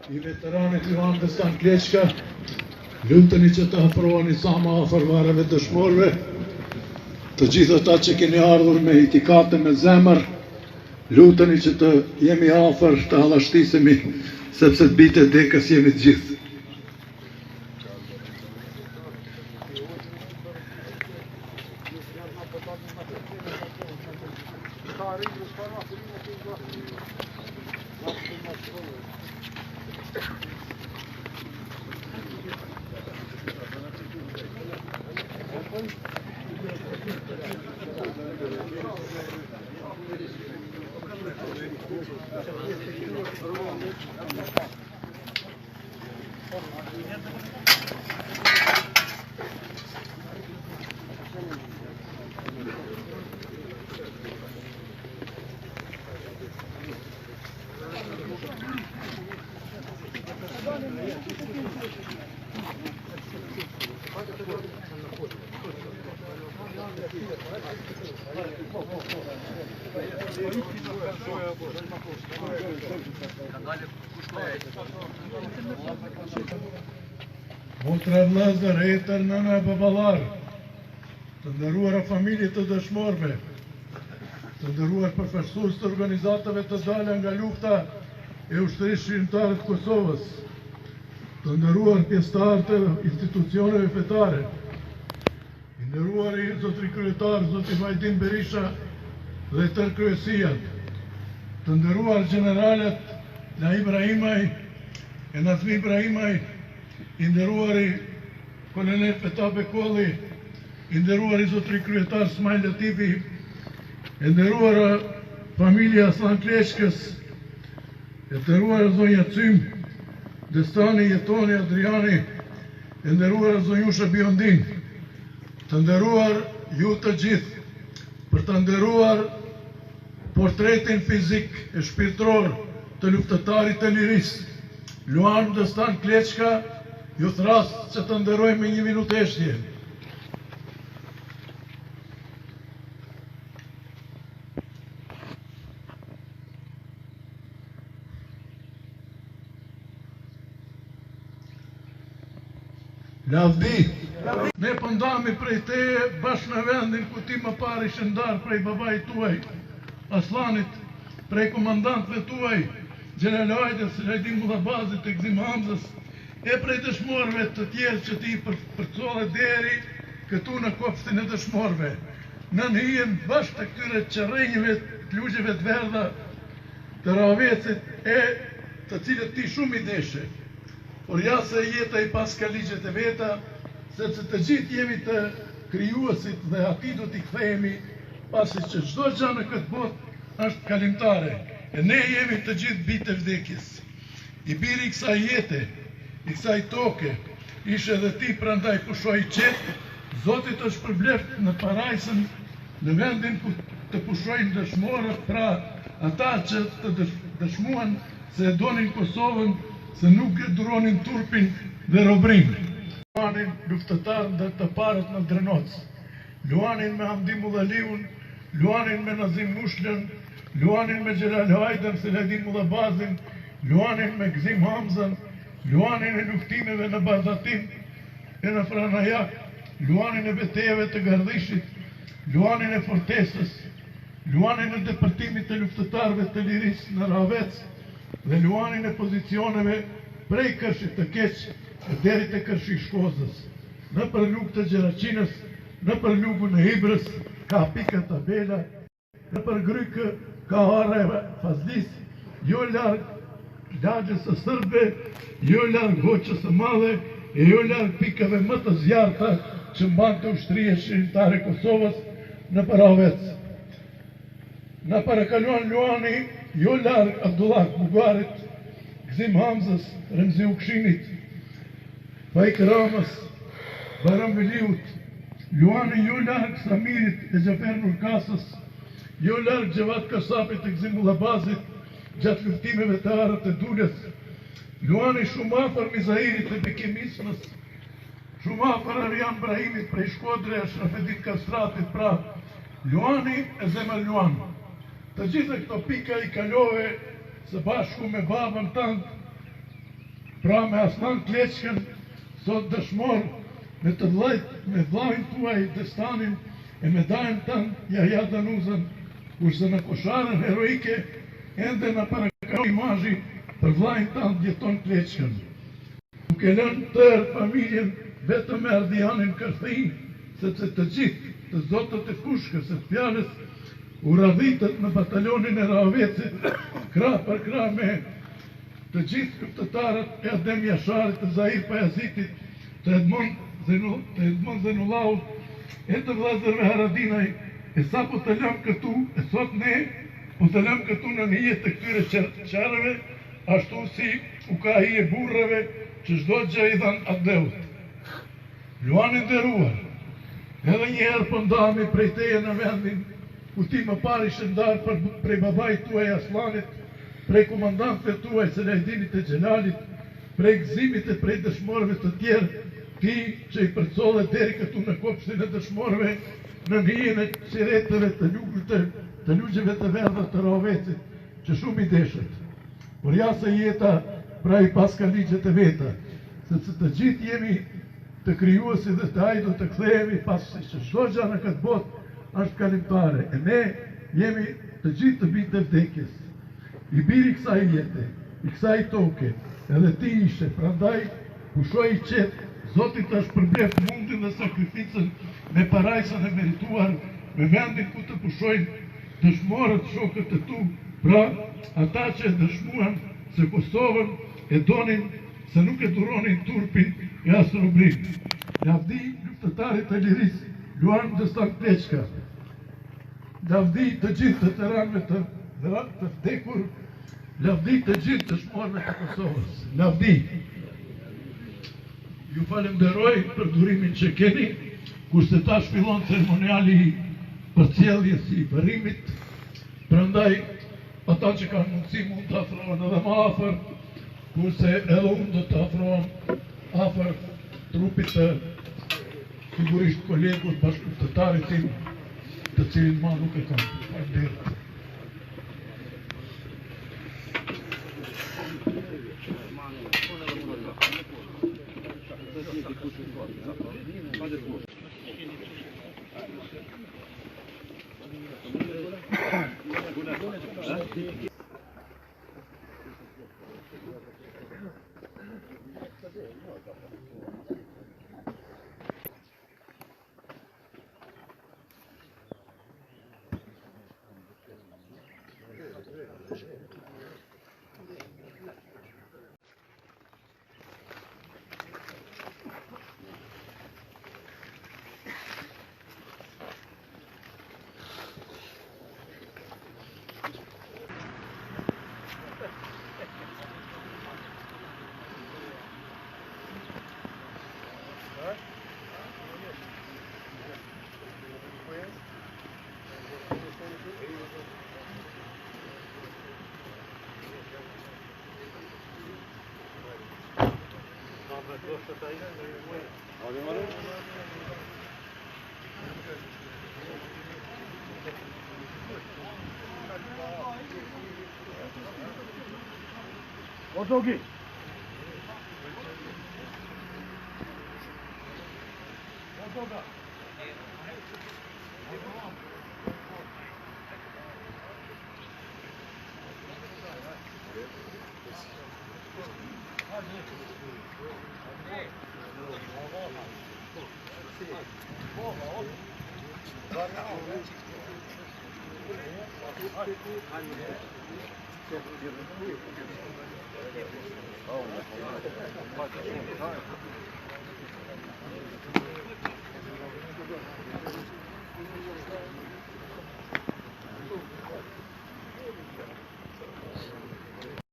i veteranit Luan Destan Kleçka, luteni që të afroheni sa më afër varreve dëshmorëve, të gjithë ata që keni ardhur me itikate me zemër, luteni që të jemi afër, të hallashtisemi, sepse të bitë e dekës jemi të gjithë. Motra, vëllezër, etër, nëna, baballar, të nderuara familje të dëshmorëve, të nderuar përfaqësues të organizatave të dalë nga lufta e ushtrisë shqiptare të Kosovës, të nderuar pjesëtarë të institucioneve fetare, i nderuari zotri kryetar, zotri Vajdim Berisha dhe tërë kryesia, të nderuar generalet Naim Ibrahimaj e Nazmi Ibrahimaj, i nderuari kolonel Feta Bekolli, i nderuari zotri kryetar Smajl Latifi, e nderuara familja Aslan Kleçkës, e nderuara zonja Cym, Destani, Jetoni, Adriani, e nderuara zonjusha Biondin, të nderuar ju të gjithë, për të nderuar portretin fizik e shpirtëror të luftëtarit të lirisë, Luan Destan Kleçka, ju thras që të nderojmë me 1 minutë eshtje. Lavdi, ne pëndami prej teje bashkë në vendin ku ti më pari shëndar prej babait tuaj, Aslanit, prej komandantëve tuaj, Gjelal Hajdes, Rajdim Mullabazit, Gzim Hamzës, e prej dëshmorëve të tjerë që ti përcole deri këtu në kopshtin e dëshmorëve. Në hijen bashkë të këtyre qërrenjëve, të lugjeve të verdha, të ravecit e të cilët ti shumë i deshe. Por ja se jeta i pas ka ligjet e veta, sepse të gjithë jemi të krijuesit dhe ati do t'i kthehemi, pasi që çdo gjë në këtë botë është kalimtare, e ne jemi të gjithë bitë e vdekjes. I biri i kësaj jete, i kësaj toke, ishe dhe ti prandaj pushoj qetë, Zotit është përbleft në parajsën në vendin ku të pushojnë dëshmorët, pra ata që të dëshmuan se e donin Kosovën, se nuk e duronin turpin dhe robrin. Luanin luftëtar dhe të parët në Drenoc, luanin me Hamdi Mullaliun, luanin me Nazim Mushlën, luanin me Gjelal Hajden, Seledin Mullabazin, luanin me Gzim Hamzën, luanin e luftimeve në Bardatim e në Franajak, luanin e betejeve të Gardhishit, luanin e Fortesës, luanin e depërtimit të luftëtarve të lirisë në Ravec dhe luanin e pozicioneve prej Kërshit të Keq deri te Kërshi Shkozës. Në për lugë të Gjeraçinës, në për lugën e Ibrës, ka pika tabela, në për Grykë, ka hare Fazlis, jo larg lagjës së Sërbëve, jo larg Hoqës së Madhe, e jo larg pikave më të zjarta që mbante ushtria shqiptare Kosovës në Paravec. Në parakaluan luani, jo larg Abdullah Bugarit, Gzim Hamzës, Remzi Ukshinit, Fajk Ramës, Baram Veliut, luani jo larg Samirit e Gjafer Nurkasës, jo larg Gjevat Kasapit e Gzim Mullabazit, gjatë luftimeve të arët e Dulës, luani shumë afër Mizahirit e Bekimismës, shumë afër Arjan Brahimit prej Shkodre, Shrafedit Kastratit, pra luani e zemër luan. Të gjithë këto pika i kalove së bashku me babën tënd, Pra me Aslan Kleçkën, sot dëshmor me të me vllajin tuaj Destanin e me dajën tanë Yahya Danuzën, kurse në kosharën heroike ende në parakaro imazhi për vllajin tanë Jeton Kleçkën. Nuk e lënë tërë familjen vetëm me Ardianin Kërthej, sepse të gjithë të zotët e Fushkës së Fjalës u radhitët në batalionin e Rahavecit, krah për krah me të gjithë kryptëtarët e Adem Jasharit, të Zahir Pajazitit, të Edmond Zenullahu, e të vllazërve Haradinaj, e sa po të lëm këtu, e sot ne po të lëm këtu në hijet të këtyre qarëve, ashtu si u ka hije burrave që çdo gjë i dhan atleut. Luani nderuar, edhe një herë po ndahemi prej teje në vendin ku ti më pari shëndar prej babait tuaj Aslanit, prej komandantëve tuaj Selajdinit e Xhelalit, prej gëzimit e prej dëshmorëve të tjerë, ti që i përcolle deri këtu në kopshtin e dëshmorëve, në hijen e qiretëve të lugjeve të verdha të Rahavecit, që shumë i deshët. Por ja se jeta pra i pas ka ligjet e veta, sepse të gjithë jemi të krijuesi dhe të ajdu të kthehemi pasi që çdo gjë në këtë botë është kalimtare, e ne jemi të gjithë të bitë të vdekjes. I biri kësaj jete, i kësaj toke, edhe ti ishe, prandaj pushoj i qetë, Zotit është përbleft mundin dhe sakrificën me parajsën e merituar, me vendin ku të pushojnë dëshmorët shokët e tu, pra ata që e dëshmuan se Kosovën e donin, se nuk e duronin turpin e astrobrin. Lavdi luftëtarit e liris, Luan Destan Kleçka. Lavdi të gjithë të teranëve të vdekur, lavdi të gjithë të dëshmorëve të Kosovës. Lavdi. Ju falenderoj për durimin që keni, kurse tash fillon ceremoniali përcjelljes i bërimit, prandaj ata që kanë mundësi mund të afrohen edhe më afër, kurse edhe unë do të afrohem afër trupit të sigurisht kolegut bashkëpunëtarit tim, të cilin ma nuk e kam. Faleminderit. Otogi. Otoga.